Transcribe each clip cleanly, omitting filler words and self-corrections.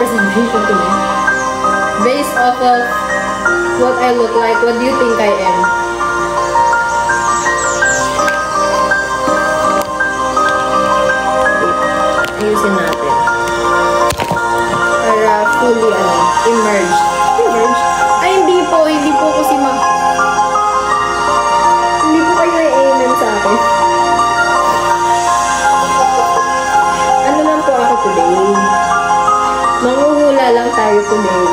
representation to me. Based off of what I look like, what do you think I am? Ayusin natin. Para fully, emerged. Emerged? Ay, hindi po. Hindi po ako si Ma. Hindi po kayo i-amen sa akin. Ano lang po ako today? Manghuhula lang tayo today.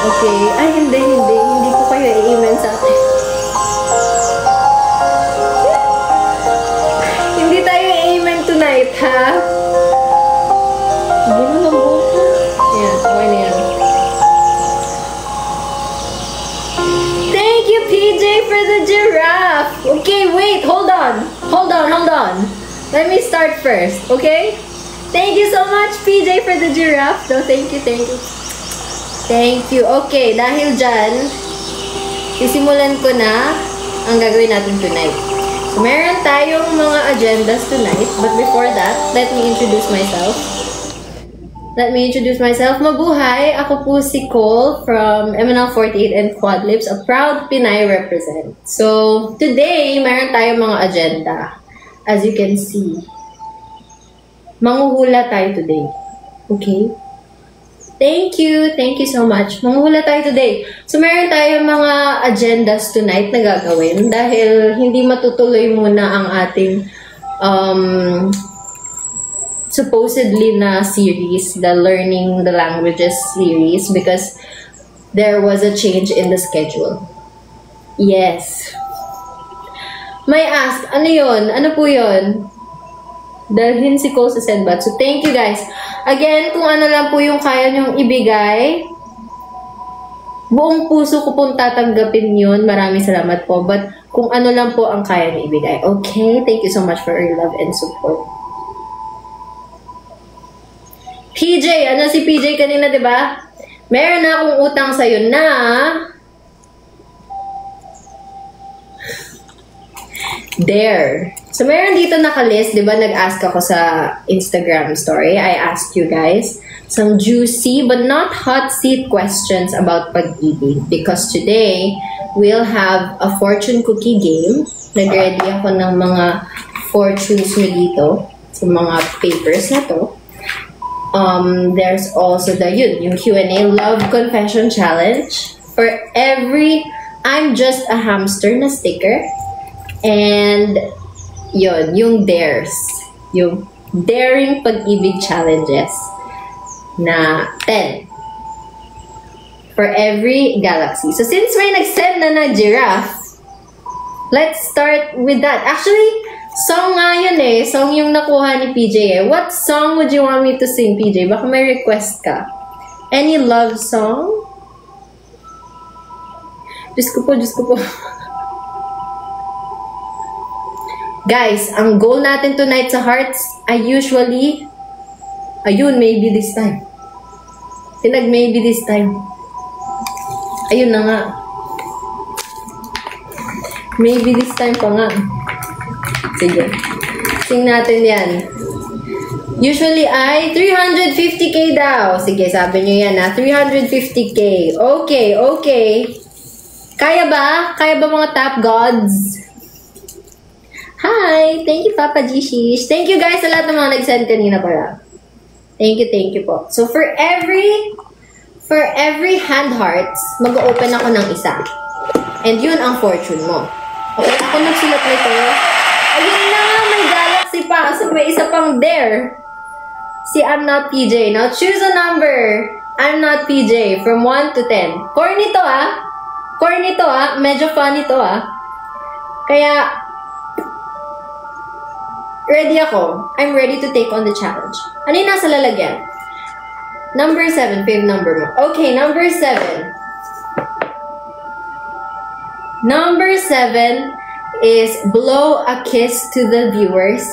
Okay. Ay, hindi. Hindi po kayo i-amen sa akin. Hindi tayo i-amen tonight, ha? Hindi mo lang po. Ayan, okay na yan. Thank you, PJ, for the giraffe. Okay, wait. Hold on. Let me start first, okay? Thank you so much, PJ, for the giraffe. No, thank you. Thank you. Okay, dahil dyan, sisimulan ko na ang gagawin natin tonight. So, meron tayong mga agendas tonight. But before that, let me introduce myself. Mabuhay! Ako po si Cole from MNL48 and Quadlips, a proud Pinay represent. So, today, meron tayong mga agenda. As you can see. Manghuhula tayo today. Okay? Thank you. Thank you so much. Manghula tayo today. So, meron tayong mga agendas tonight na gagawin dahil hindi matutuloy muna ang ating supposedly na series, the Learning the Languages series, because there was a change in the schedule. Yes. May ask, ano yun? Ano po yun? Dalhin si Cole sa Sendbat. So, thank you guys. Again, kung ano lang po yung kaya nyong ibigay, buong puso ko pong tatanggapin yun. Maraming salamat po. But, kung ano lang po ang kaya nyo ibigay. Okay? Thank you so much for your love and support. PJ, ano si PJ kanina, diba? Meron na akong utang sa'yo na Dare. So, meron dito nakalist, di ba? Nag-ask ako sa Instagram story. I asked you guys some juicy but not hot seat questions about pag-ibig. Because today, we'll have a fortune cookie game. Nag-ready ako ng mga fortunes mo dito sa mga papers na to. There's also yung Q&A Love Confession Challenge. For every I'm just a hamster na sticker. And, yung dares. Yung daring pag-ibig challenges na 10. For every galaxy. So, since may nag-send na giraffe, let's start with that. Actually, song nga yun eh. Song yung nakuha ni PJ eh. What song would you want me to sing, PJ? Baka may request ka. Any love song? Diyos ko po. Guys, ang goal natin tonight sa Hearts, maybe this time. Maybe this time. Ayun na nga. Maybe this time pa nga. Sige. Sing natin yan. Usually ay 350k daw. Sige, sabi nyo yan ha. 350k. Okay. Kaya ba? Kaya ba mga top gods? Hi! Thank you, Papa Gishish. Thank you guys sa lahat ng mga nag-send kanina para. Thank you po. So, for every hand hearts, mag-open ako ng isa. And yun ang fortune mo. Okay, ako nagsulat nito. Ayun na, may galaxy pa. So, may isa pang dare. Si I'm Not PJ. Now, choose a number. I'm Not PJ. From 1 to 10. Corny to ah. Medyo funny to ah. Kaya, ready ako. I'm ready to take on the challenge. Ano yung nasa lalagyan? Number 7. Fave number mo. Okay, number 7. Number 7 is blow a kiss to the viewers.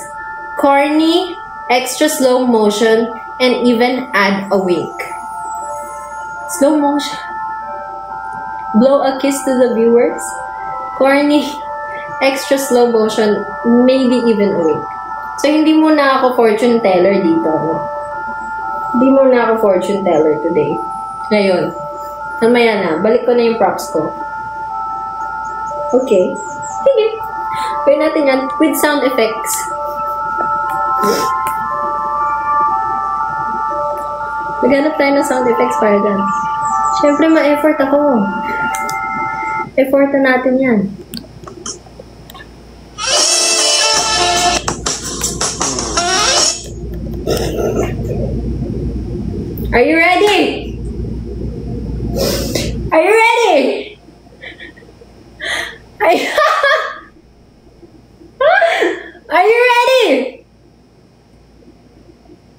Corny, extra slow motion, and even add a wink. Slow motion. Blow a kiss to the viewers. Corny, extra slow motion, maybe even a wink. So, hindi muna ako fortune teller dito. No? Hindi muna ako fortune teller today. Ngayon. Namaya na. Balik ko na yung props ko. Okay. Sige. Gawin natin yan with sound effects. Maghanap tayo ng sound effects para dyan. Siyempre, ma-effort ako. Effortan natin yan. Are you ready? Are you ready? Are you ready?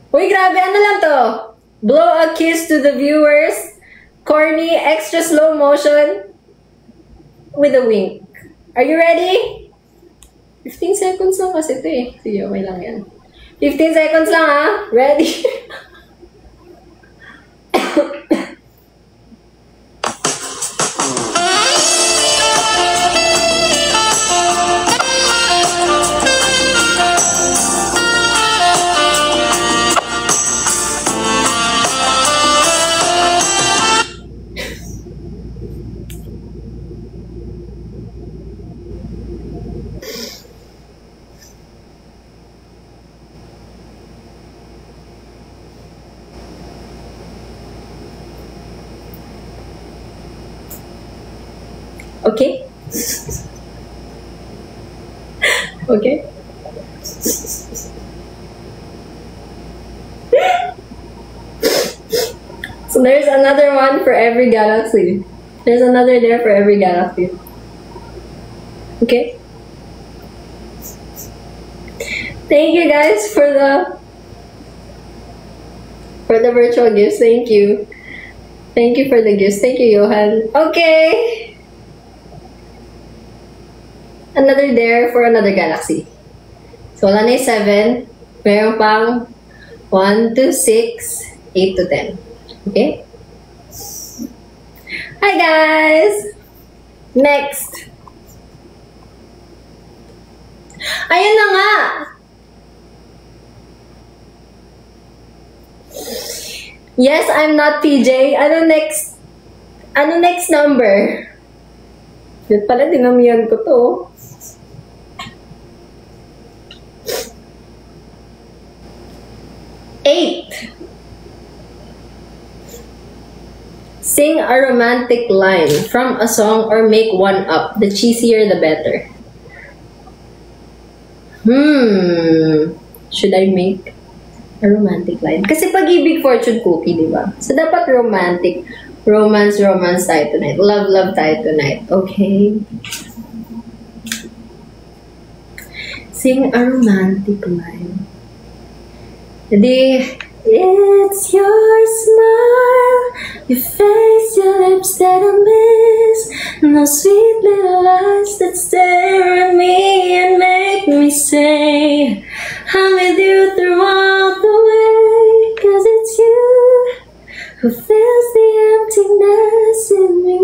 Uy, grabe, ano lang to? Blow a kiss to the viewers. Corny, extra slow motion. With a wink. Are you ready? 15 seconds lang kasi ito eh. Sige, okay lang yan. 15 seconds lang ha. Ready? Okay? Okay? So there's another one for every galaxy. There's another there for every galaxy. Okay? Thank you guys for the virtual gifts. Thank you. Thank you for the gifts. Thank you, Johan. Okay. Another there for another galaxy. So wala na yung 7. Meron pang 1 to 6, 8 to 10. Okay? Hi guys! Next. Ayun na nga! Yes, I'm not PJ. Ano next? Ano next number? Yun pala, dinamihan ko to. Eight. Sing a romantic line from a song or make one up. The cheesier, the better. Should I make a romantic line? Kasi pag-ibig fortune cookie, di ba? So, dapat romantic. Romance tayo tonight. Love tayo tonight. Okay? Sing a romantic line. It's your smile, your face, your lips that I miss, those sweet little eyes that stare at me and make me say, I'm with you throughout the way, 'cause it's you who fills the emptiness in me.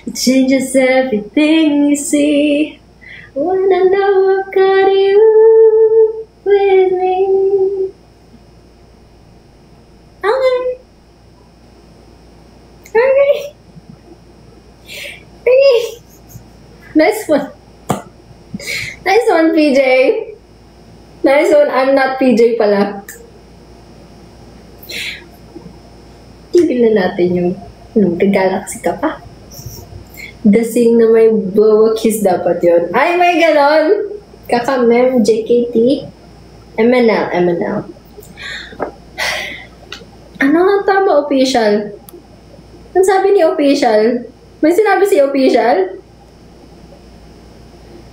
It changes everything you see when I know I've got you with me. Okay. Nice one. Nice one, PJ. Nice one. I'm not PJ pala. Tigil na natin yung galaxy ka pa. Dasing na may blow a kiss dapat yun. Ay, may ganon. Kakamem, JKT, MNL. Ano ang tama, official? Ang sabi ni official? May sinabi si official?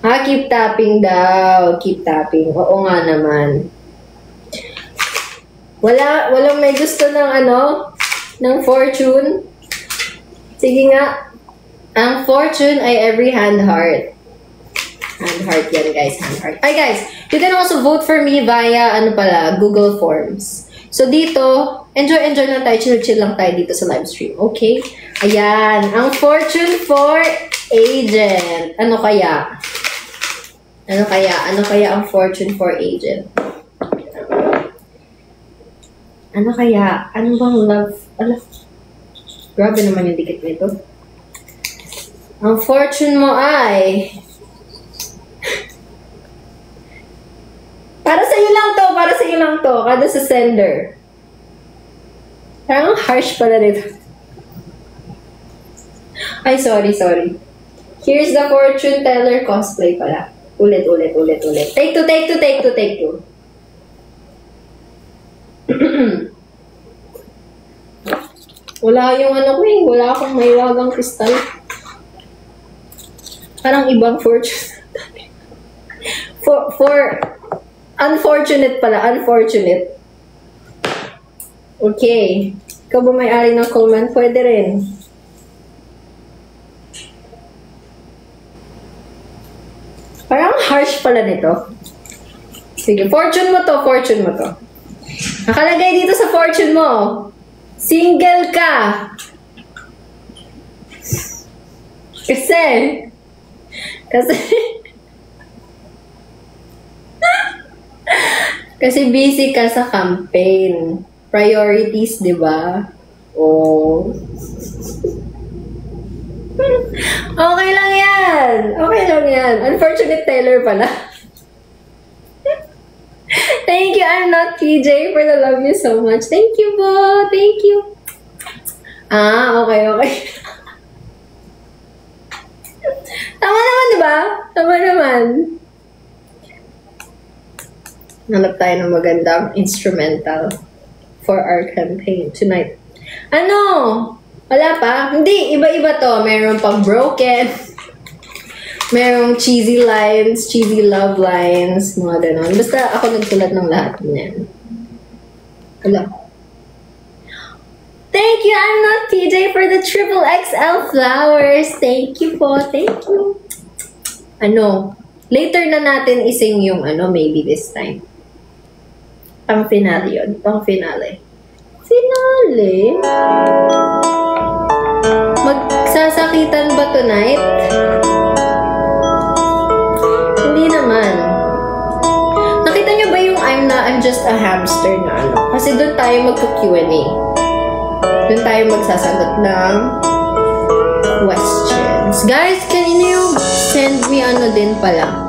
Keep tapping daw. Keep tapping. Oo nga naman. Walang may gusto ng ng fortune. Sige nga. Ang fortune ay every hand heart. Hand heart yan, guys. Hand heart. Ay, guys. You can also vote for me via, Google Forms. So, dito, enjoy lang tayo. Chill lang tayo dito sa live stream. Okay? Ayan. Ang fortune for agent. Ano kaya? Ano kaya ang fortune for agent? Ano kaya? Ano bang love? Grabe naman yung dikit nito. Ang fortune mo ay... Para sa'yo lang to. Kada sa sender. Parang harsh pala nito. Ay, sorry. Here's the fortune teller cosplay pala. Ulit. Take two. Wala yung wala akong maiwagang kristal. Parang ibang fortune. for unfortunate pala, unfortunate. Okay. Ikaw ba may-ari ng Coleman? Pwede rin. Parang harsh pala nito. Sige, fortune mo to. Nakalagay dito sa fortune mo. Single ka. Kasi busy ka sa campaign. Priorities, di ba? Oh. Okay lang yan. Unfortunate teller pala. Thank you, I'm not PJ, for the love you so much. Thank you po. Thank you. Okay. ba? Tama naman. Hanap tayo ng magandang instrumental for our campaign tonight. Ano? Wala pa? Hindi, iba-iba to. Meron pang broken. Merong cheesy lines, cheesy love lines, mga ganon. Basta ako nagsulat ng lahat niyan. Wala. Thank you, I'm not PJ, for the triple XL flowers. Thank you po. Thank you. Ano? Later na natin ising yung maybe this time. Pang finale yun. Pang finale. Finale? Magsasakitan ba tonight? Hindi naman. Nakita nyo ba yung I'm just a hamster na Kasi doon tayo magka-Q&A. Doon tayo magsasagot ng questions. Guys, can you send me din pala?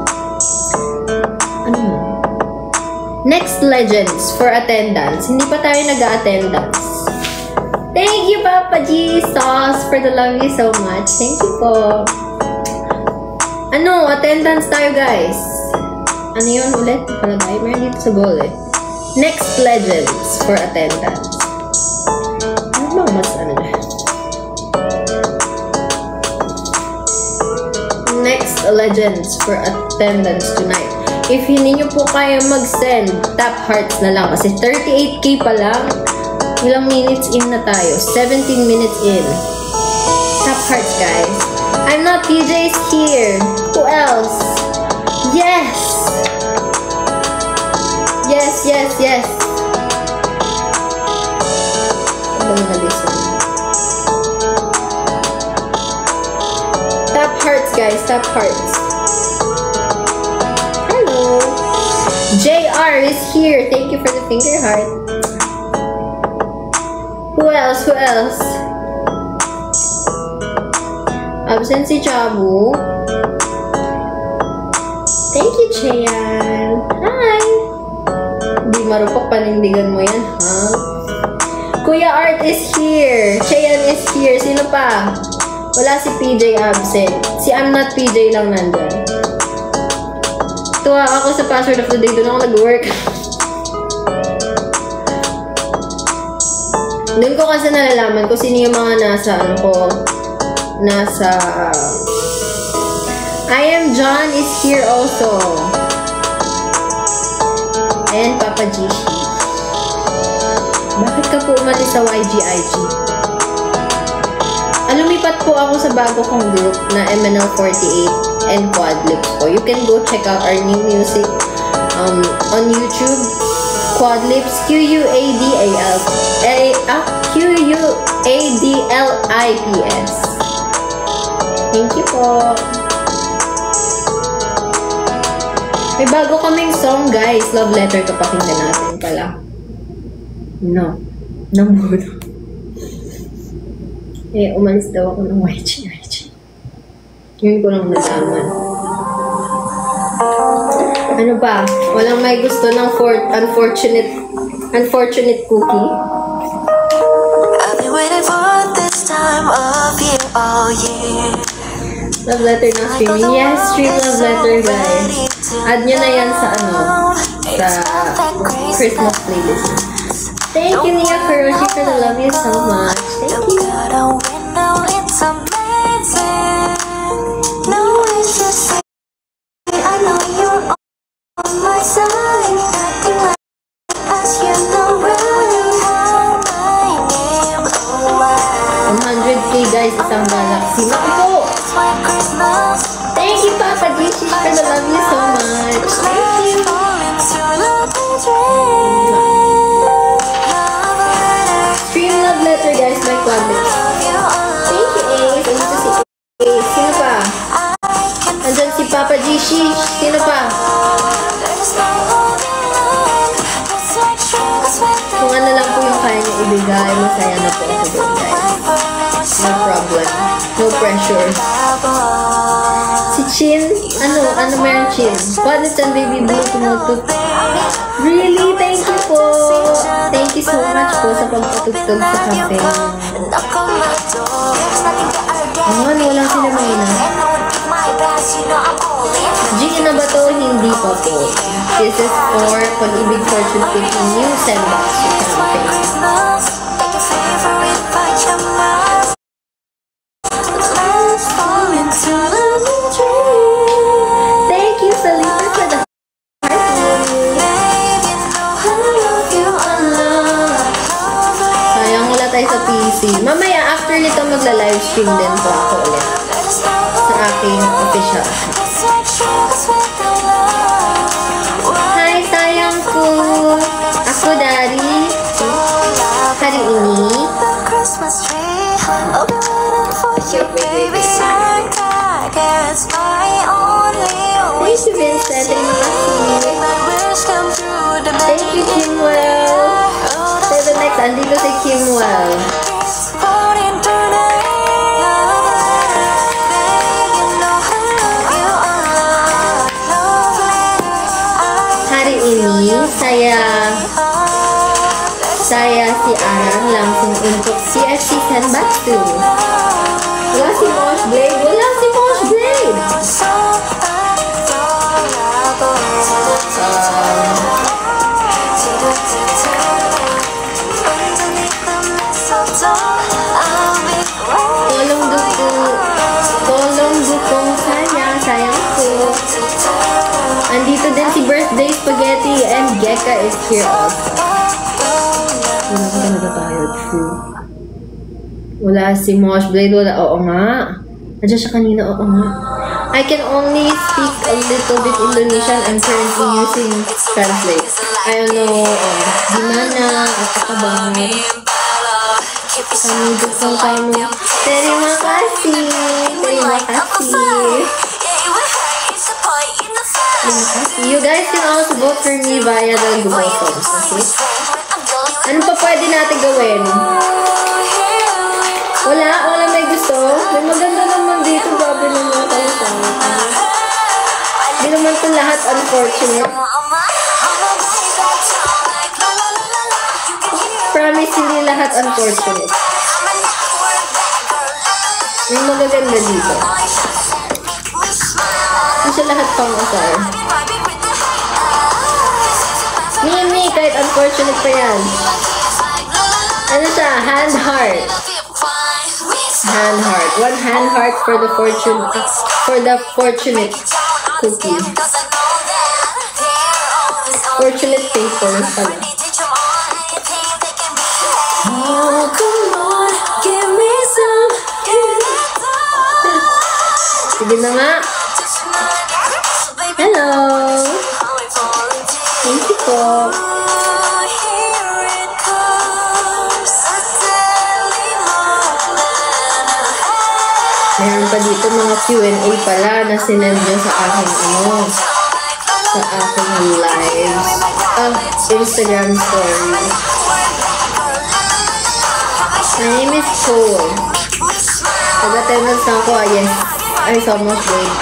Next Legends for attendance. Hindi pa tayo nag-attendance. Thank you, Papa G Sauce, for the love you so much. Thank you po. Attendance tayo, guys. Ano yun ulit? Palagay. Meron dito sa goal eh. Next Legends for attendance. Ano bang mas Next Legends for attendance tonight. If hindi nyo po kaya mag-send, tap hearts na lang. Kasi 38K pa lang. Ilang minutes in na tayo? 17 minutes in. Tap hearts, guys. I'm not PJ's here. Who else? Yes! Yes, yes, yes. Tap hearts, guys. Tap hearts. Hello. JR is here. Thank you for the finger heart. Who else? Who else? Absent si Chabu. Thank you, Cheyan. Hi. Di marupok panindigan mo yan, ha? Kuya Art is here. Cheyan is here. Sino pa? Wala si PJ absent. Si I'm not PJ lang nandun. Tuwa ako sa password of the day. Doon ako nag-work. Doon ko kasi nalalaman kung sino yung mga nasa I am John is here also. And Papa Gishi. Bakit ka po umalis sa YGIG? Lumipat po ako sa bago kong group na MNL48 and Quadlips po. You can go check out our new music on YouTube. Quadlips, Quadlips. Thank you po. May bago kaming song, guys. Love letter to, pakinggan natin pala. No. Namuno. Umalis daw ako ng YGIG. Yun ko lang nalaman. Ano ba? Walang may gusto ng unfortunate cookie? I've been waiting for this time of year all year. Love letter na streaming. Yes, stream love letter, guys. Add nyo na yan sa Christmas playlist. Thank you, Nia Kuroshi, for the love you so much. Thank you. It's amazing. No, it's just I know you're on my side. Acting like as you know really how my name. Oh, 100K, guys, isang galaxy. Naku! Thank you, Papa Gishi, for the love you so much. Thank you. Stream love letter, guys, my Quadlips. Thank you, Ace. Andito si Ace. Sino pa? Andyan si Papa Gishi. Sino pa? Kung ano lang po yung kaya niya ibigay, masaya na po ako doon, guys. No problem. No pressure. Si Chin, ano meron Chin? Quadlips and Baby Blue tumutut. Really? Thank you po. Thank you so much po sa pagpatugtog sa cafe. Wala sila mahina. Hindi pa po. This is for Pag-ibig Fortune Cookie new sandbox campaign. Thank you, Salita, for the heart. Sayang wala tayo sa PC. Mamaya, after nito, magla-livestream din po ako ulit sa aking official account. Hi, sayang ko. Ako, Daddy. Hari ini. Thank you, Vincent. Terima kasih. Thank you, Kimwell. For the next, andito si Kimwell. Hari ini, saya si Aran langsung untuk CFC Senbatsu. Wala si Mosh Blade. Wala si Mosh Blade. Tolong dukung saya, sayangku. Andito din si Birthday Spaghetti and Geka is here also. Wala ka talaga tayo, true. Wala si Mosh Blade, wala. Oo nga. Nandiyan siya kanina, oo nga. I can only speak a little bit Indonesian. I'm currently using Translate. I don't know, gimana, apa kabar? Kami dukung kamu. Terima kasih. Terima kasih. You guys can also vote for me via the Google Forms, okay? Ano pa pwede natin gawin? Wala may gusto. May maganda naman dito. Grabe naman kayo sa akin. Hindi naman ito lahat unfortunate. Promise, hindi lahat unfortunate. May magaganda dito. Hindi siya lahat pang-asar. Mimi, kahit unfortunate pa yan. Ano siya? Hand heart. Hand heart. One hand heart for the fortunate cookie. Fortunate paper pala. Oh, come on, give me some. Sige na nga. Hello. Thank you po. Meron pa dito mga Q&A pala na sinend nyo sa aking sa aking lives. Instagram story. My name is Cole. Taga-tenants na ako. Yes. I saw Mosh Blade.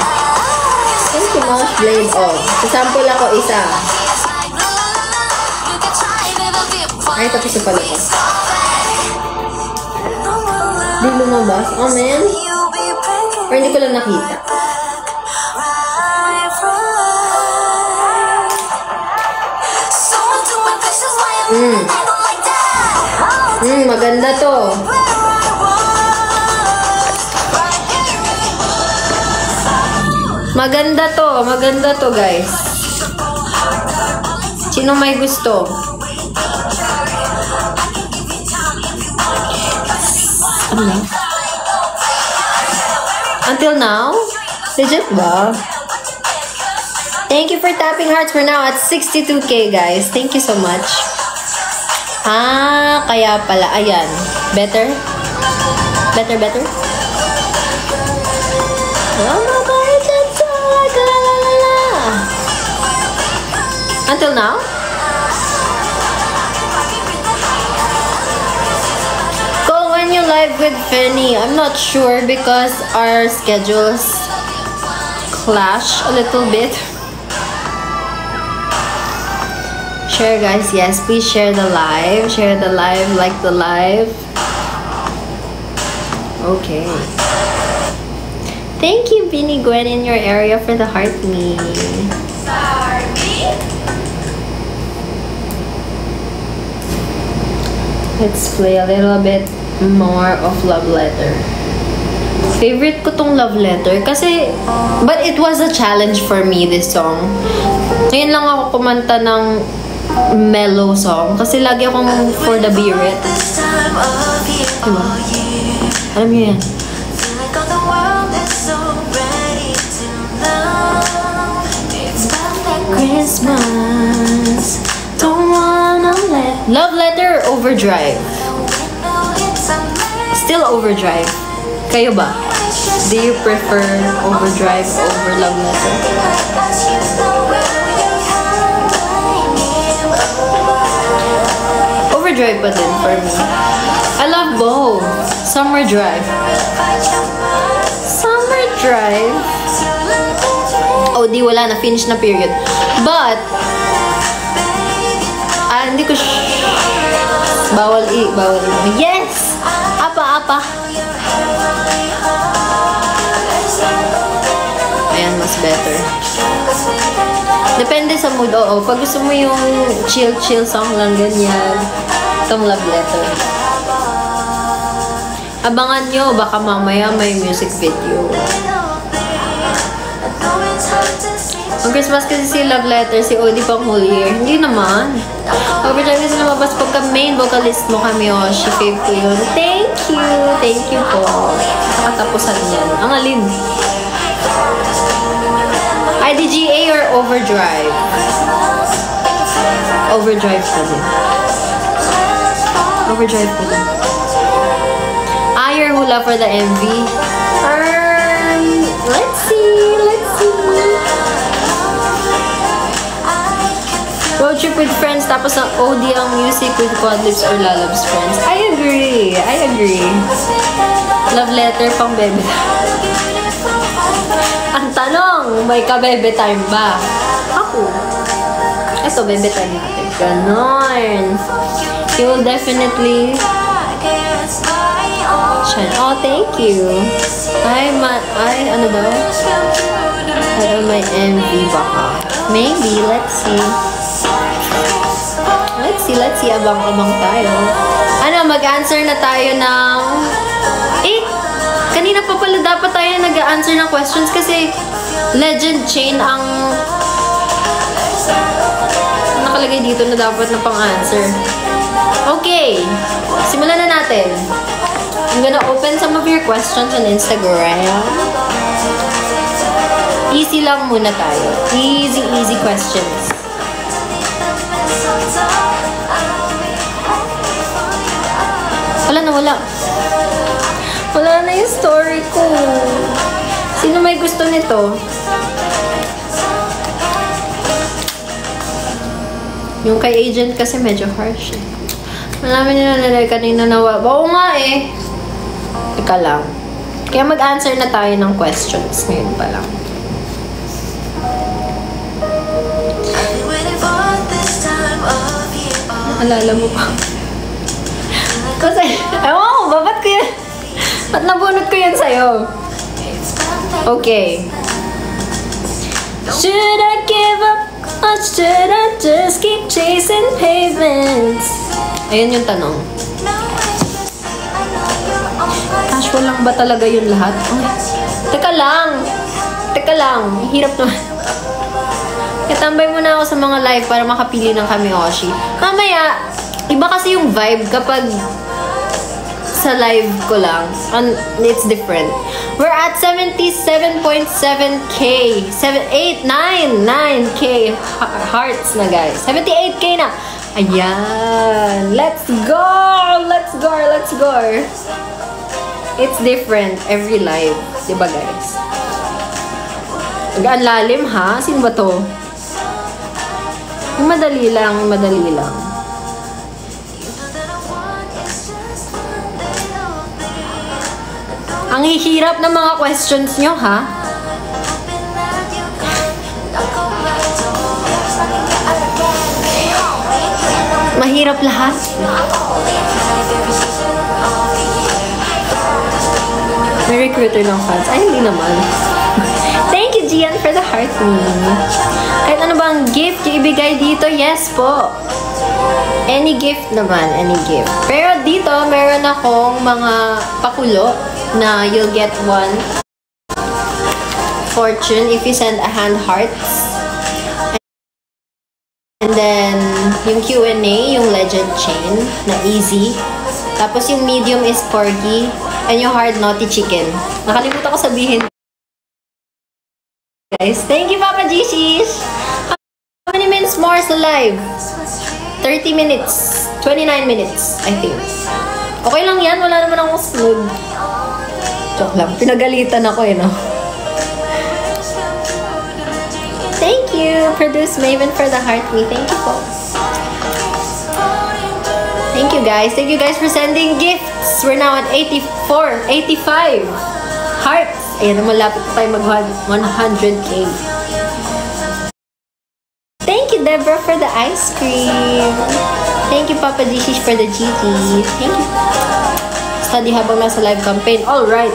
Thank you, Mosh Blade. Oh, sasample ako isa. Ay, tapos na pala ko. Di lumabas. Oh, man. Or hindi ko lang nakita. Maganda to. Maganda to, guys. Sino may gusto? Until now? Legit ba? Thank you for tapping hearts. We're now at 62K, guys. Thank you so much. Kaya pala. Ayan. Better? Better? Until now? Go when you live with Fanny. I'm not sure because our schedules clash a little bit. Share, guys. Yes, please share the live. Share the live, like the live. Okay. Thank you, Beanie Gwen, in your area for the heart me. Let's play a little bit more of Love Letter. Favorite ko tong Love Letter kasi, but it was a challenge for me, this song. Ngayon lang ako kumanta ng mellow song kasi lagi akong for the birit. Diba? Alam niyo yan. Christmas, don't wanna let... Love Letter or Overdrive? Still Overdrive. Kayo ba? Do you prefer Overdrive over Love Letter? Overdrive pa din for me. I love both. Summer Drive. Summer Drive. Oh, di wala na. Finish na period. But, hindi ko bawal bawal yes! Apa. Ayan, mas better. Depende sa mood. Oo, pag gusto mo yung chill song lang ganyan, itong Love Letter. Abangan nyo, baka mamaya may music video. Ang Christmas kasi si Love Letter, si Odie pang whole year. Hindi naman. Overdrive kasi lumabas pagka main vocalist mo kami, Oshi. Fave ko yun. Thank you po. Nakatapusan yan. Ang alin. IDGA or Overdrive? Overdrive pa din. Overdrive pa din. Your hula for the MV? Let's see. Road trip with friends, tapos ang OD ang music with Quadlips or Lalabs friends. I agree. Love Letter pang bebe. Ang tanong, may ka-bebe time ba? Ako. Ito, bebe time natin. Ganon. You will definitely... Oh, thank you. Ano daw? Ano may MV baka? Maybe, let's see. Abang-abang tayo. Ano, mag-answer na tayo ng... kanina pa pala dapat tayo nag-answer ng questions kasi Legend Chain ang nakalagay dito na dapat na pang-answer. Okay, simulan na natin. I'm gonna open some of your questions on Instagram. Easy lang muna tayo. Easy questions. Wala na yung story ko. Sino may gusto nito? Yung kay agent kasi medyo harsh. Malaman nyo na kanina nawa. Oo nga eh. Teka lang. Kaya mag-answer na tayo ng questions ngayon pa lang. Alala mo pa. Kasi, ewan ko, ba't ko yan? Ba't nabunot ko yan sa'yo? Okay. Should I give up? Or should I just keep chasing pavements? Ayun yung tanong. Casual lang ba talaga yun lahat? Oh. Teka lang. Hirap naman. Katambay muna ako sa mga live para makapili ng kami, Oshi. Mamaya, iba kasi yung vibe kapag sa live ko lang. It's different. We're at 77.7k. 9k hearts na, guys. 78k na. Ayan. Let's go! It's different every live. Diba, guys? Ang lalim, ha? Sino ba to? Yung madali lang. Ang hihirap ng mga questions nyo, ha? Mahirap lahat. May recruiter ng fans. Ay, hindi naman. Thank you, Gian, for the heart me. Kahit ano bang gift yung ibigay dito, yes po. Any gift naman, any gift. Pero dito, meron akong mga pakulo na you'll get one fortune if you send a hand hearts. And then, yung Q&A, yung legend chain na easy. Tapos yung medium is corgi. And yung hard naughty chicken. Nakalimutan ko sabihin. Guys, thank you Papa Gishish! How many minutes more is live? 30 minutes. 29 minutes, I think. Okay lang yan, wala naman akong sunod. Joke lang, pinagalitan ako no? Thank you, Produce Maven for the heart me. Thank you po. Thank you guys. Thank you guys for sending gifts. We're now at 84, 85 hearts. Ayan, malapit pa tayo mag 100k. Thank you, Deborah, for the ice cream. Thank you, Papa Gishish, for the GT. Thank you. Study habang nasa live campaign. Alright.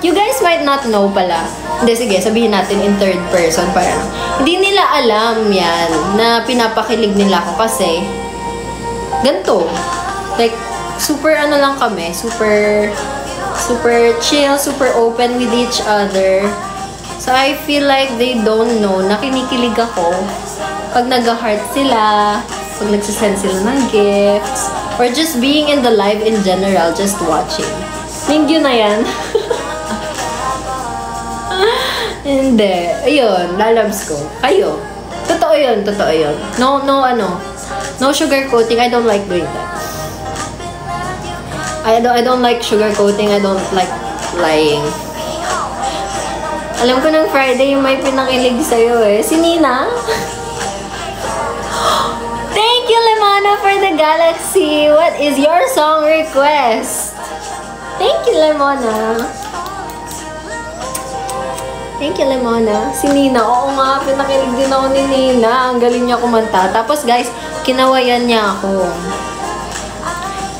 You guys might not know pala. Hindi, sige, sabihin natin in third person. Parang, hindi nila alam yan na pinapakilig nila ako kasi ganito. Like, super ano lang kami. Super chill, super open with each other. So, I feel like they don't know na kinikilig ako pag nag-heart sila, pag nagsisend sila ng gifts, or just being in the live in general, just watching. Mingyu na yan. Hindi. Ayun, lalabs ko. Kayo. Totoo yun, totoo yun. No sugarcoating. I don't like doing that. I don't like sugarcoating. I don't like lying. Alam ko ng Friday yung may pinakilig sa'yo eh. Si Nina? Thank you, Lemona, for the galaxy. What is your song request? Thank you, Lemona. Thank you, Lemona. Si Nina, oo nga, pinakilig din ako ni Nina. Ang galing niya kumanta. Tapos, guys, kinawayan niya ako.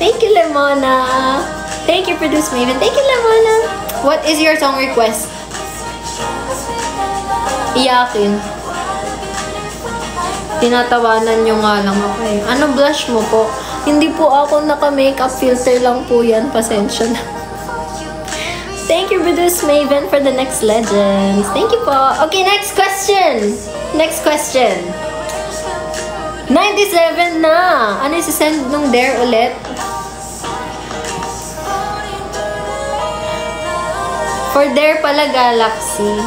Thank you, Lemona. Thank you, Produce Maven. Thank you, Lemona. What is your song request? Iyakin. Tinatawanan niyo nga lang ako eh. Ano blush mo po? Hindi po ako naka-makeup filter lang po yan. Pasensya na. Thank you, Produce Maven, for the next legends. Thank you po. Okay, next question. Next question. 97 na. Ano yung send nung dare ulit? For dare pala, Galaxy.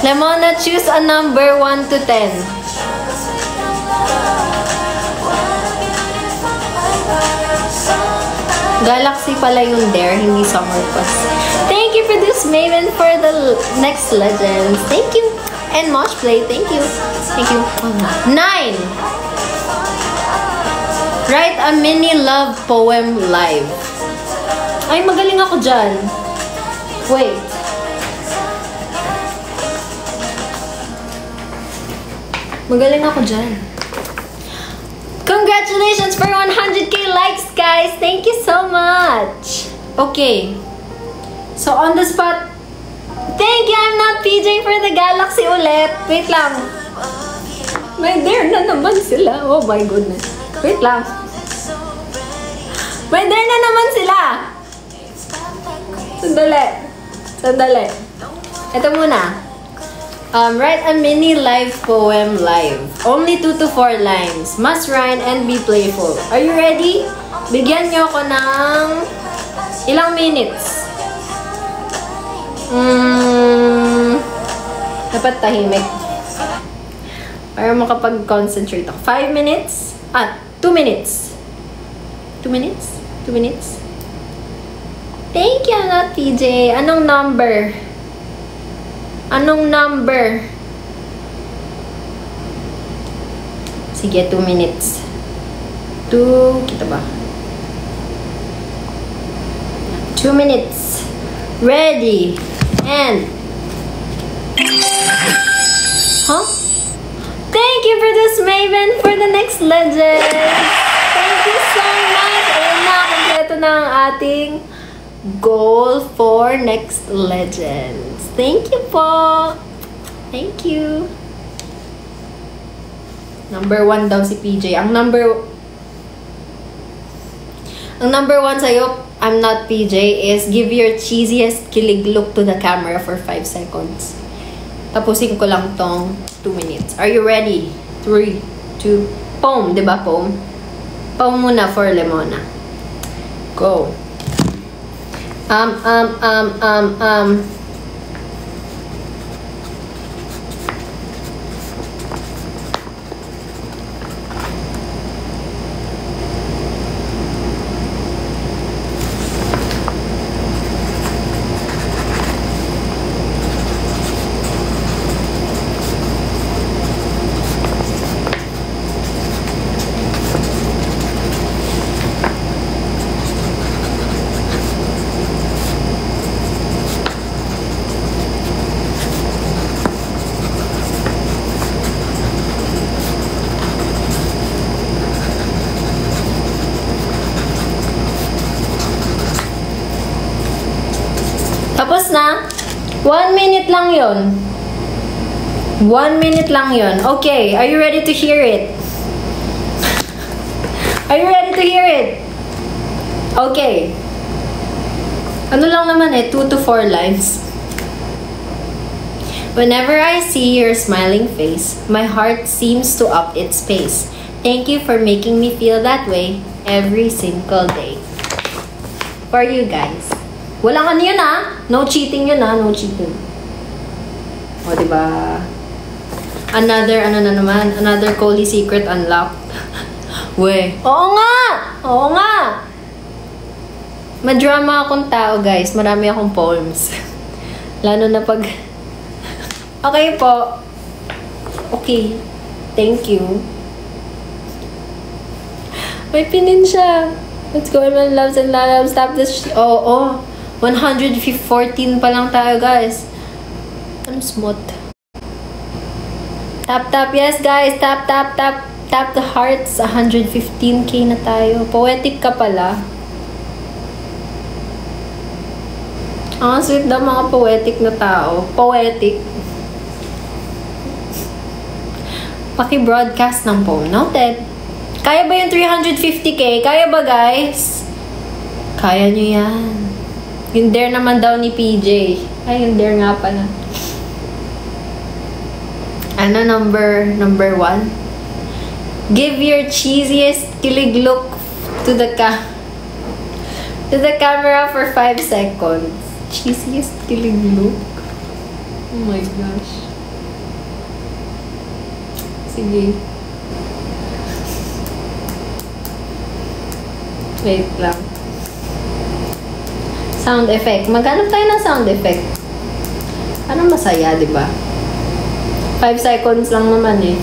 Lemona, choose a number 1 to 10. Galaxy pala yung dare, hindi summer pass. Thank you, Produce Maven, for the next legends. Thank you. And Mosh Play, thank you. Thank you. 9. Write a mini love poem live. Ay, magaling ako dyan. Wait. Magaling ako dyan. Congratulations for 100k likes, guys! Thank you so much! Okay. So, on the spot, thank you! I'm not PJ for the Galaxy ulit. Wait lang. May dare na naman sila. Oh my goodness. Wait lang. May dare na naman sila. Sandali. Sandali. Ito muna. Write a mini live poem live. Only 2 to 4 lines. Must rhyme and be playful. Are you ready? Bigyan nyo ako ng ilang minutes. Dapat tahimik. Para makapag-concentrate ako. 5 minutes? 2 minutes. 2 minutes? 2 minutes? Thank you, not PJ. Anong number? Anong number? Sige, 2 minutes. 2, kita ba? 2 minutes. Ready. And... Huh? Thank you for this, Maven, for the next legend. Thank you so much. Ayun na, kompleto na ang ating goal for next legends. Thank you po. Thank you. Number 1 daw si PJ. Ang number 1 sa'yo, I'm not PJ, is give your cheesiest kilig look to the camera for 5 seconds. Tapusin ko lang tong 2 minutes. Are you ready? 3, 2, Poem, di ba Poem? Poem muna for Lemona. Go. Tapos na. 1 minute lang yon. 1 minute lang yon. Okay, are you ready to hear it? Are you ready to hear it? Okay. Ano lang naman 2 to 4 lines. Whenever I see your smiling face, my heart seems to up its pace. Thank you for making me feel that way every single day. For you guys. Walang ano yun no cheating yun no cheating. O diba? Another, ano na naman, another Coley secret unlocked. We. Oo nga! Oo nga! Madrama akong tao guys, marami akong poems. Lalo na pag... Okay po. Okay. Thank you. May pinin siya. Let's go, my loves and loves. Stop this. Oh. 114 pa lang tayo, guys. Ano smooth? Tap, yes, guys. Tap the hearts. 115k na tayo. Poetic ka pala. Ang sweet daw mga poetic na tao. Poetic. Paki-broadcast ng poem. Noted. Kaya ba yung 350k? Kaya ba, guys? Kaya nyo yan. Yung dare naman daw ni PJ. Ay, yung dare nga pala. Ano number 1? Give your cheesiest kilig look to the camera for 5 seconds. Cheesiest kilig look? Oh my gosh. Sige. Wait lang. Sound effect. Maghanap tayo ng sound effect. Ano masaya, di ba? 5 seconds lang naman eh.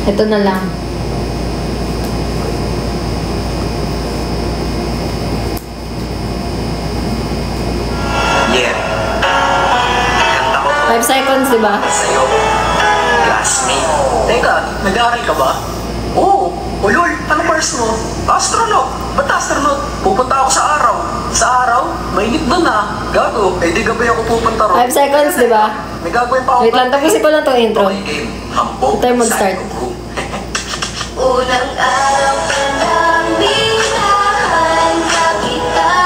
Ito na lang. Yeah. 5 seconds, di ba? Sa'yo, classmate. Teka, nag-aaral ka ba? Oo. Oh, lol, ano course mo? Astronaut. Ba't astronaut? Pupunta ako sa araw. Sa araw? Mainit doon Gago, di gabi ako pupunta ron. 5 seconds, di ba? May gagawin pa ako. Wait lang, tapusin ko lang itong intro. Okay, game. Hambog. Tayo mag-start. Unang araw pa lang binahan ka kita.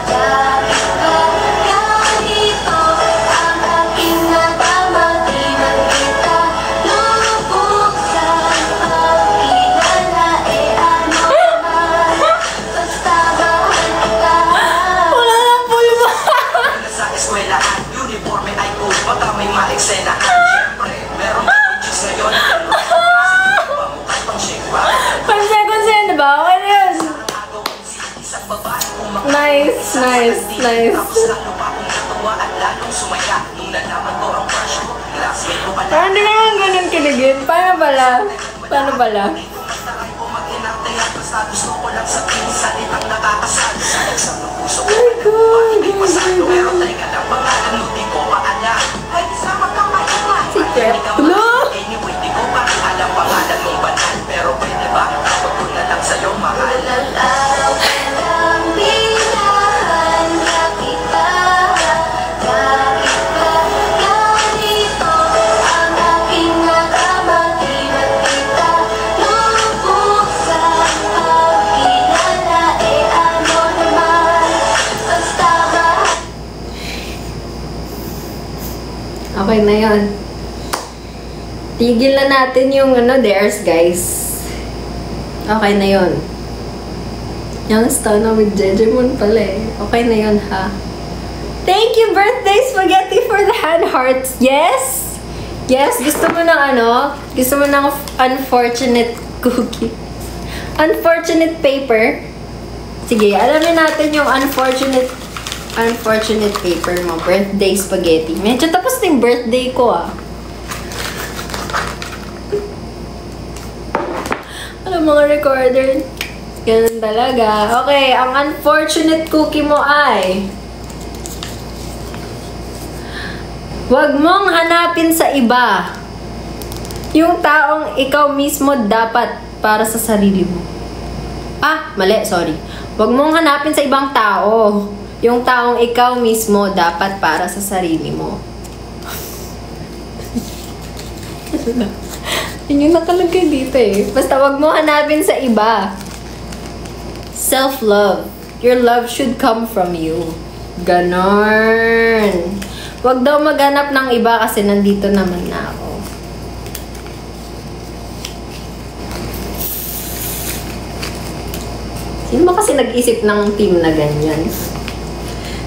Dahil ba ganito ang aking natamang di magkita. Lubog sa pagkilala ano Nice, nice, nice. Parang hindi naman ganun kiligin. Paano pala? Paano pala? Secret. No! Okay na yun. Tigil na natin yung theirs, guys. Okay na yun. Yung Stana with Jejemon pala eh. Okay na yun, ha? Thank you, Birthday Spaghetti, for the hand hearts. Yes! Yes, gusto mo ng Gusto mo ng unfortunate cookie. Unfortunate paper. Sige, alamin natin yung unfortunate paper mo. Birthday Spaghetti. Medyo tapos na yung birthday ko, ah. Alam mga recorder. Ganun talaga. Okay, ang unfortunate cookie mo ay huwag mong hanapin sa iba yung taong ikaw mismo dapat para sa sarili mo. Ah, mali. Sorry. Huwag mong hanapin sa ibang tao yung taong ikaw mismo dapat para sa sarili mo. Yun yung nakalagay dito eh. Basta wag mo hanapin sa iba. Self-love. Your love should come from you. Ganon. Wag daw maghanap ng iba kasi nandito naman na ako. Sino ba kasi nag-isip ng team na ganyan?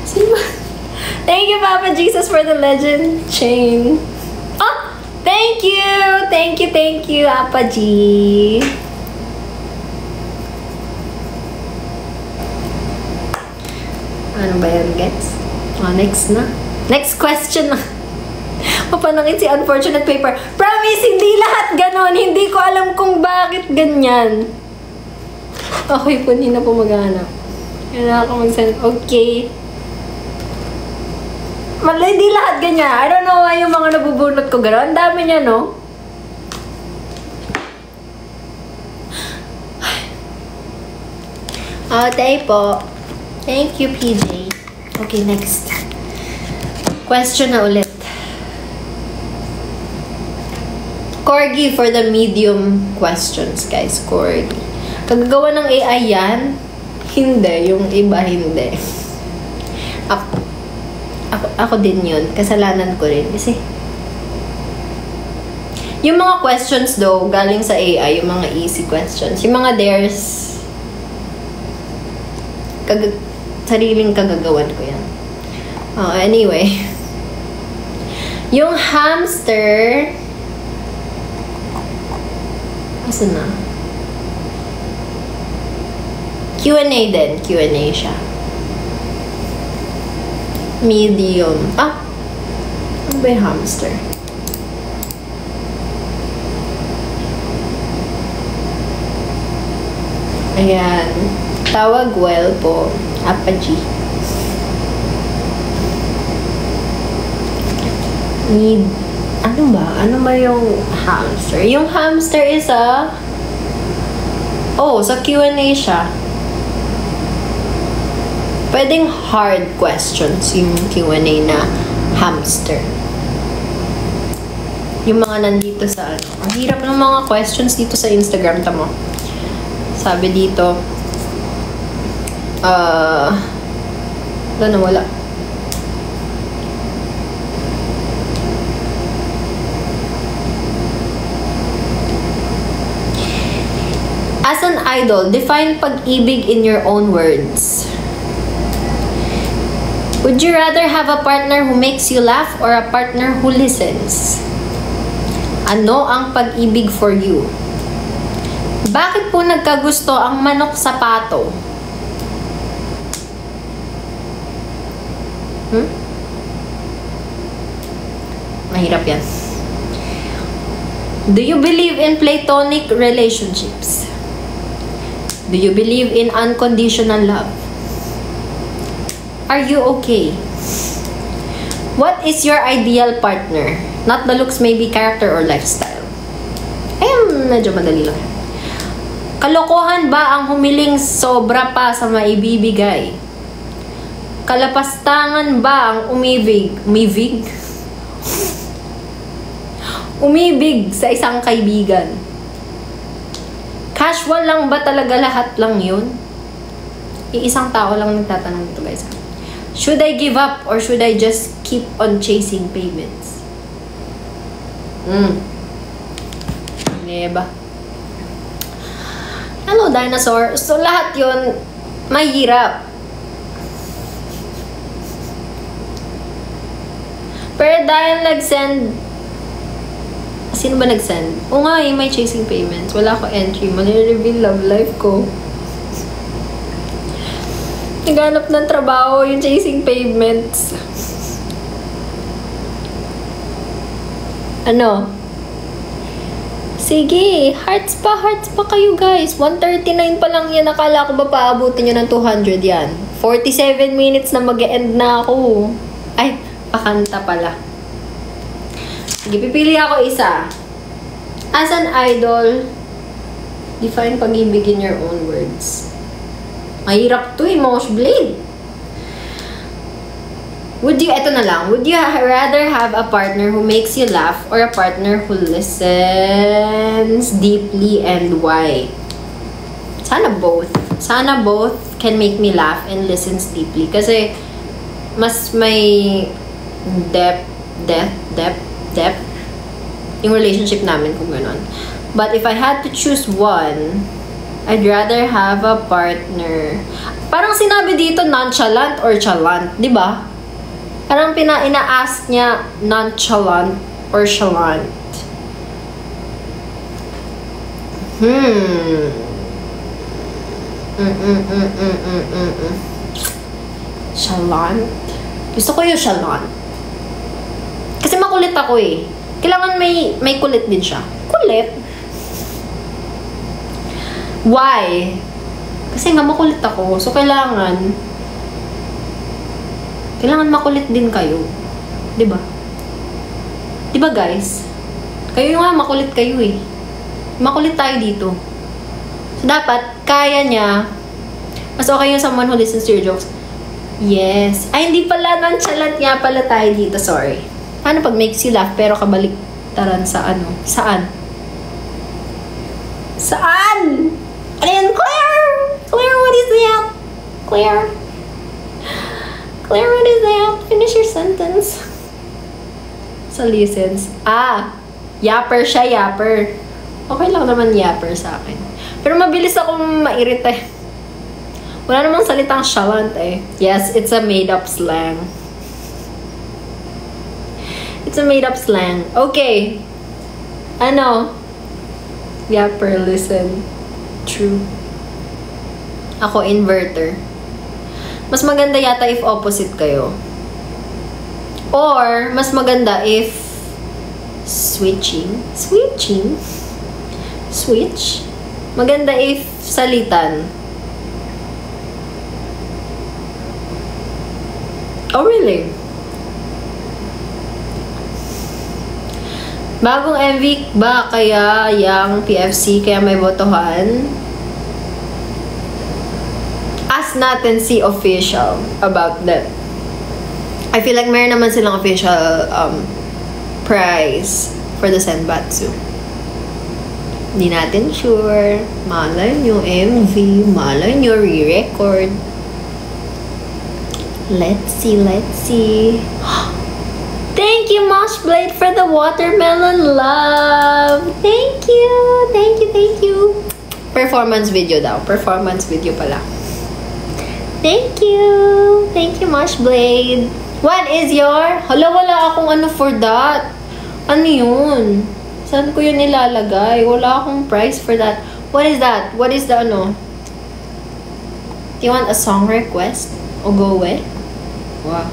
Sino ba? Thank you, Papa Jesus, for the legend chain. Oh! Thank you! Thank you, thank you, Papa G. Ano ba yan, guys? Oh, next na. Next question na. Mapanangin si unfortunate paper. Promise, hindi lahat ganon. Hindi ko alam kung bakit ganyan. Okay po, hindi na po maghanap. Kailangan ko mag-send. Okay. Hindi lahat ganyan. I don't know why yung mga nabubunot ko gano'n. Ang dami niya, no? Tay po. Thank you, PJ. Okay, next. Question na ulit. Corgi for the medium questions, guys. Corgi. Kagagawa ng AI yan? Hindi. Yung iba, hindi. Ako din yun. Kasalanan ko rin. Kasi, yung mga questions though, galing sa AI, yung mga easy questions. Yung mga theirs, sariling kagagawan ko yan. Anyway. Yung hamster, asa na? Q&A din. Q&A siya. Medium. Ano ba yung hamster? Ayan. Tawag well po. Apaji. Ano ba? Ano ba yung hamster? Yung hamster is sa Q&A siya. Pwedeng hard questions yung Q&A na hamster. Yung mga nandito sa Ang hirap ng mga questions dito sa Instagram. Tamo. Sabi dito, nawala. As an idol, define pag-ibig in your own words. Would you rather have a partner who makes you laugh or a partner who listens? Ano ang pag-ibig for you? Bakit po nagkagusto ang manok sa pato? Mahirap yan. Do you believe in platonic relationships? Do you believe in unconditional love? Are you okay? What is your ideal partner? Not the looks, maybe character or lifestyle. Ayun, medyo madali lang. Kalokohan ba ang humiling sobra pa sa maibibigay? Kalapastangan ba ang umibig sa isang kaibigan? Casual lang ba talaga lahat lang yun? Iisang tao lang nagtatanong dito, guys. Should I give up or should I just keep on chasing payments? Diba? Hello, dinosaur. So, lahat yun, mahirap. Pero dahil nag-send, sino ba nag-send? O nga, may chasing payments. Wala ko entry. Mani-reveal love life ko. Naghanap ng trabaho yung chasing payments. Ano? Sige, hearts pa kayo guys. 139 pa lang yan. Nakala ko ba paabutin nyo ng 200 yan? 47 minutes na mag-e-end na ako. Ay, pakanta pala. Sige, pipili ako isa. As an idol, define pag-ibig in your own words. Mahirap to eh, Mosh Blade. Eto na lang, would you rather have a partner who makes you laugh or a partner who listens deeply, and why? Sana both. Sana both can make me laugh and listens deeply. Kasi mas may depth yung relationship namin kung gano'n. But if I had to choose one, I'd rather have a partner. Parang sinabi dito nonchalant or chalant, di ba? Parang ina-ask niya nonchalant or chalant. Chalant? Gusto ko yung chalant. Kasi makulit ako eh. Kailangan may kulit din siya. Kulit? Why? Kasi nga makulit ako. So, kailangan makulit din kayo. Diba? Diba guys? Kayo nga makulit kayo eh. Makulit tayo dito. So, dapat, kaya niya. Mas okay yung someone who listens to your jokes. Yes. Ay, hindi pala. Nonchalant nga pala tayo dito. Sorry. Paano pag makes you laugh pero kabaliktaran sa ano? Saan? Saan? Ano yan? Claire! Claire, what is that? Claire? Claire, what is that? Finish your sentence. Sa listens. Yapper siya, yapper. Okay lang naman yapper sa akin. Pero mabilis akong mairita. Wala namang salitang chalant eh. Yes, it's a made-up slang. It's a made-up slang. Okay. Ano? Yapper, listen. True. Ako, inverter. Mas maganda yata if opposite kayo. Or, mas maganda if switching. Switch. Maganda if salitan. Oh, really? Bagong MV ba kaya yung PFC kaya may botohan? Ask natin si official about that. I feel like meron naman silang official prize for the Senbatsu. Hindi natin sure. Malay nyo MV, malay nyo re-record. Let's see. Thank you, Mosh Blade, for the watermelon love. Thank you. Performance video daw. Performance video pala. Thank you, Mosh Blade. What is your... Hala, wala akong ano for that. Ano yun? Saan ko yun nilalagay? Wala akong price for that. What is that? What is the ano? Do you want a song request? Ogowe? Wow.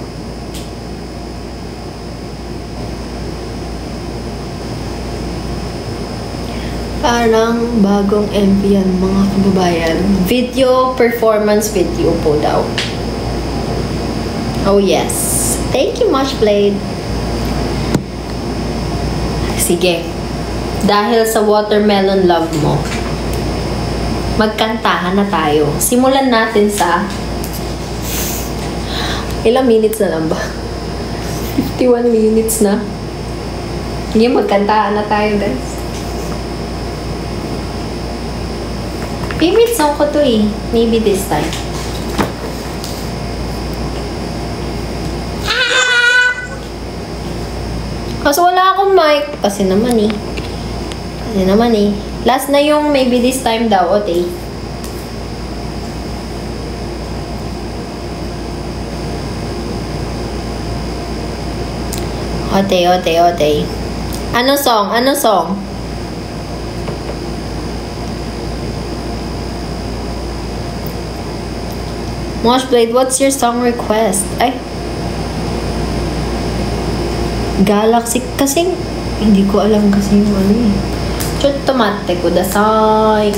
Parang bagong MV yan, mga kababayan. Video, performance video po daw. Oh yes. Thank you, Moshblade. Sige. Dahil sa watermelon love mo, magkantahan na tayo. Simulan natin sa... Ilang minutes na lang ba? 51 minutes na. Hindi, magkantahan na tayo, guys. Favorite song ko to eh. Maybe this time. Kaso wala akong mic. Kasi naman eh. Last na yung maybe this time daw, ote. Ote. Ano song? Moshblade, what's your song request? Ay. Galaxy. Kasing, hindi ko alam kasi yung ano eh. Chutomate kudasai.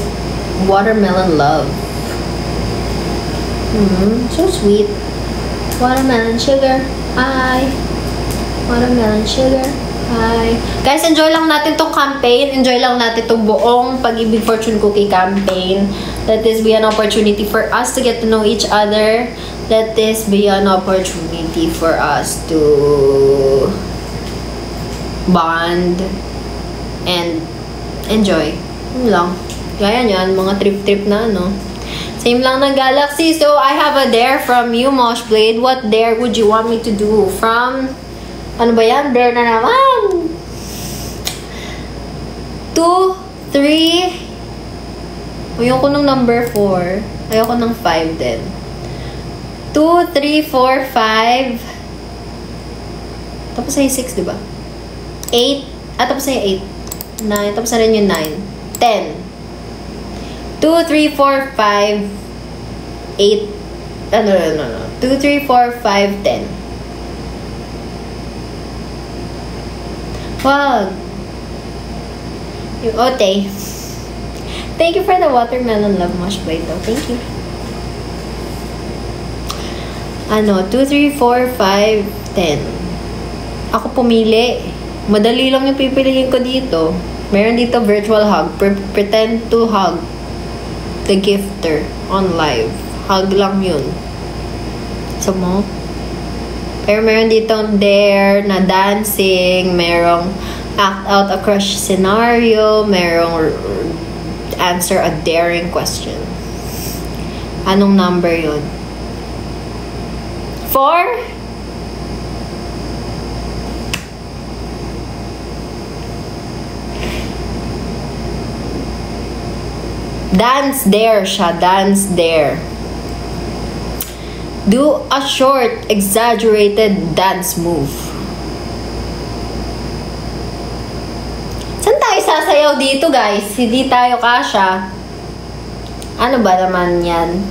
Watermelon love. So sweet. Watermelon sugar. Hi. Watermelon sugar. Hi. Guys, enjoy lang natin tong campaign. Enjoy lang natin tong buong Pag-ibig Fortune Cookie campaign. Let this be an opportunity for us to get to know each other. Let this be an opportunity for us to bond and enjoy. Yun lang. Gaya nyan, mga trip-trip na ano. Same lang ng Galaxy. So, I have a dare from you, Moshblade. What dare would you want me to do? From... Ano ba yan? Dare na naman! 2, 3... Ayoko ng number 4. Ayoko ng 5 din. 2, 3, 4, 5. Tapos ay 6, diba? 8. Tapos ay 8. 9. Tapos na rin yung 9. 10. 2, 3, 4, 5. 8. No. 2, 3, 4, 5, 10. Wag. Yung ote. Thank you for the watermelon love, Moshblade though. Thank you. 2, 3, 4, 5, 10. Ako pumili. Madali lang yung pipiliin ko dito. Meron dito virtual hug. Pretend to hug the gifter on live. Hug lang yun. So mo? Pero meron dito dare na dancing. Merong act out a crush scenario. Merong answer a daring question. Anong number yun? 4? Dance dare siya. Dance dare. Do a short, exaggerated dance move. Saan tayo sasayaw dito, guys? Hindi tayo kasha. Ano ba naman yan?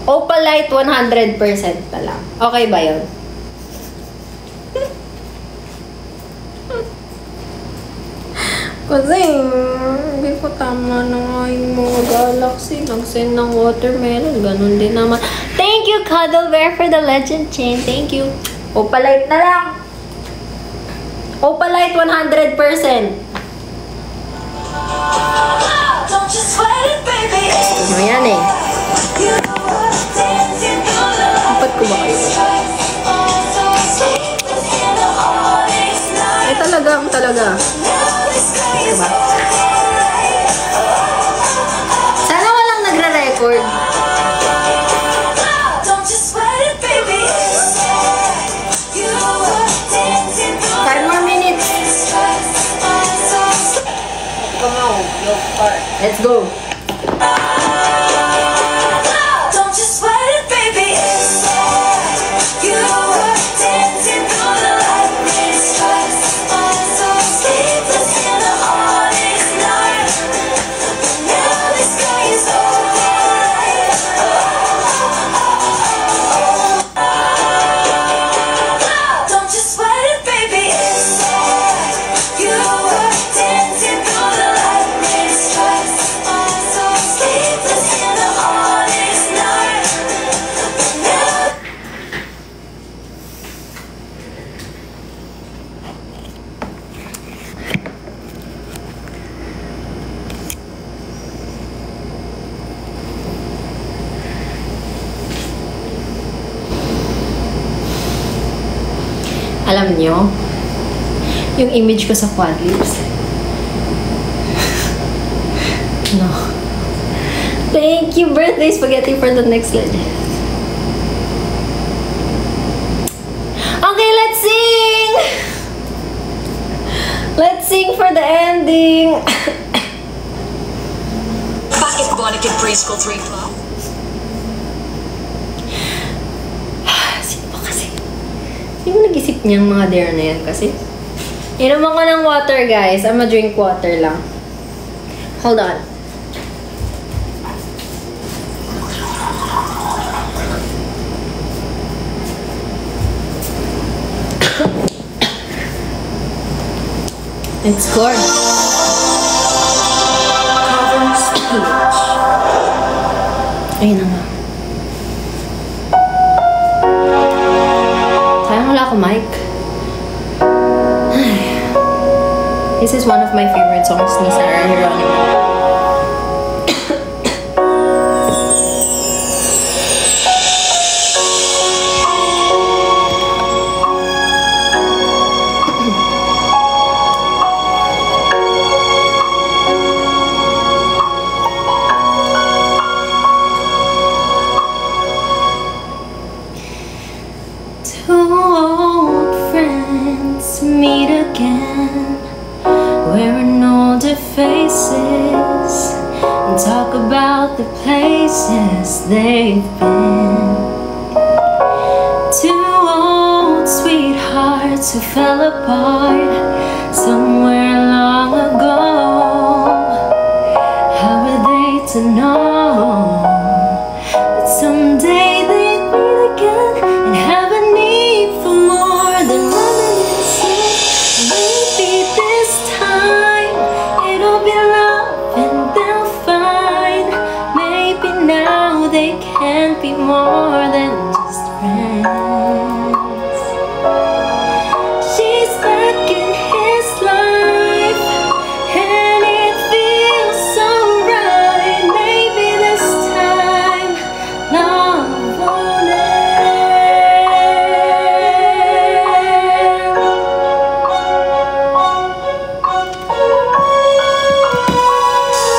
Opalite 100% pa lang. Okay ba yun? Kasi, hindi ko tama na nga yung mga Galaxy. Nag-send ng watermelon. Ganun din naman. Thank you, Cuddle Bear, for the legend chain. Thank you. Opalite na lang. Opalite 100%. Ano yan eh? Dapat ko ba kayo? Ay talaga. Diba? Sana walang nagre-record. 5 more minutes. Come on, let's go. Alam nyo, yung image ko sa quad lips. No. Thank you, birthday spaghetti, for the next legend. Okay, let's sing! Let's sing for the ending. Bakit Bonica Preschool 3 Club? Sino ba kasi? Sino nag-isip niyang mga dare na yan kasi? Inuman ko ng water, guys. I'm gonna drink water lang. Hold on. It's good. Ayun na nga. Sayang wala ako mic. This is one of my favorite songs ni Sarah Geronimo. Meet again, wearing older faces, and talk about the places they've been. Two old sweethearts who fell apart somewhere long ago. How were they to know that someday they'd meet again and have a need for more than reminiscing? Maybe this time it'll be love and they'll find. Maybe now they can't be more than just friends. She's back in his life and it feels so right. Maybe this time love won't end.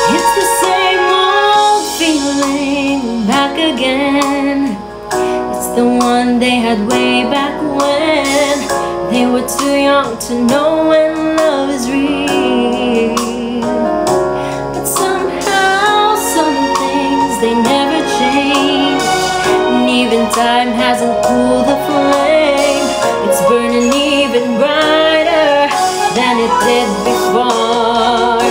It's the same old feeling back again. It's the one they had way back when they were too young to know when love is real. But somehow some things they never change, and even time hasn't cooled the flame. It's burning even brighter than it did before.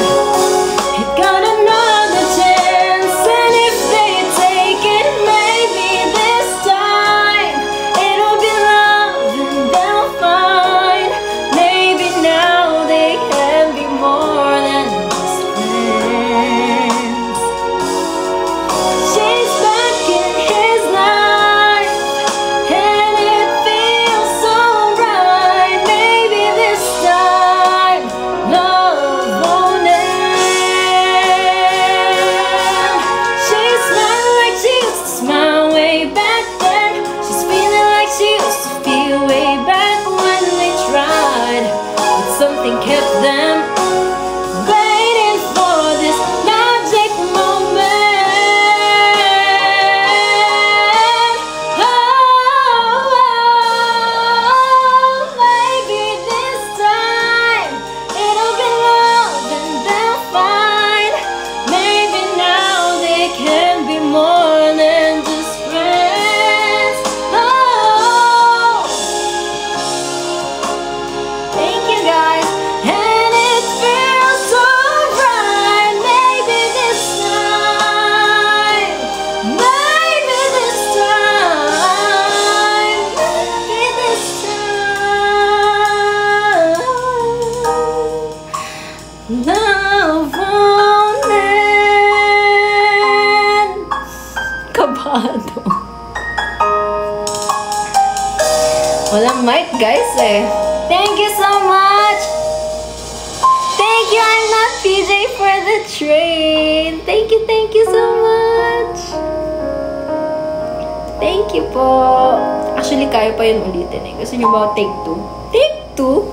It got another chance, and if they take it, maybe this time it'll be love and they'll find. Maybe now they can be more than just friends. She's back in his life and it feels so right. Maybe this time love won't end. She's smiling like she used to smile way back then. She's feeling like she used to feel way back when they tried, but something kept them waiting for this magic moment. Oh, maybe this time it'll be love and they'll find. Maybe now they can be more than just friends. Oh, thank you guys, and it feels so right. Maybe this time, maybe this time, maybe this time, love won't end. Kabado. Walang mic, guys, eh. Thank you so much. Thank you, I'm not PJ, for the train. Thank you so much. Thank you po. Actually, kaya pa yun ulitin eh. Gusto nyo ba take 2? Take 2?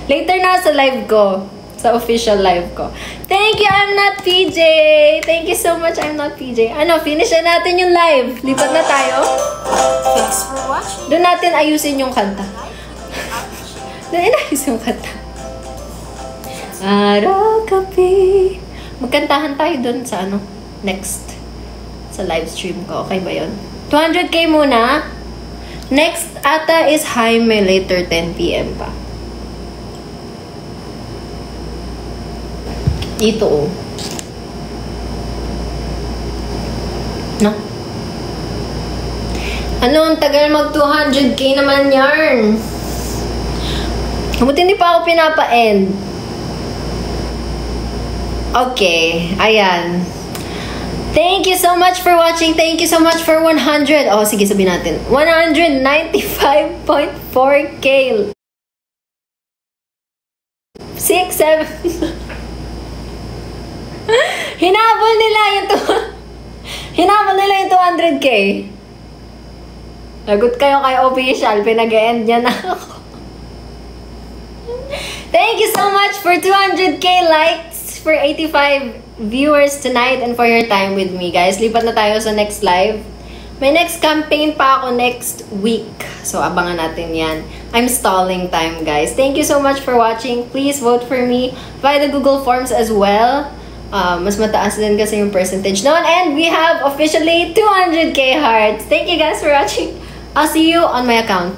Later na sa live ko. Sa official live ko. Thank you, I'm not PJ. Thank you so much, I'm not PJ. Ano, finish na natin yung live. Lipat na tayo. Thanks for watching. Doon natin ayusin yung kanta. Doon inayusin yung kanta. Araw-gabi. Magkantahan tayo doon sa ano, next. Sa live stream ko. Okay ba yun? 200k muna. Next ata is Jaime later 10 PM pa. Dito oh. No? Ano, ang tagal mag 200k naman yarn. Kamuti hindi pa ako pinapa-end. Okay, ayan. Thank you so much for watching. Thank you so much for 100. Oh, sige, sabihin natin. 195.4k. 6, 7. Hinabol nila yung Hinabol nila yung 200k. Lagot kayo kay official. Pinag-e-end niya na ako. Thank you so much for 200k likes, for 85 viewers tonight, and for your time with me, guys. Lipat na tayo sa next live. May next campaign pa ako next week. So, abangan natin yan. I'm stalling time, guys. Thank you so much for watching. Please vote for me via the Google Forms as well. Mas mataas din kasi yung percentage noon. And we have officially 200k hearts. Thank you guys for watching. I'll see you on my account.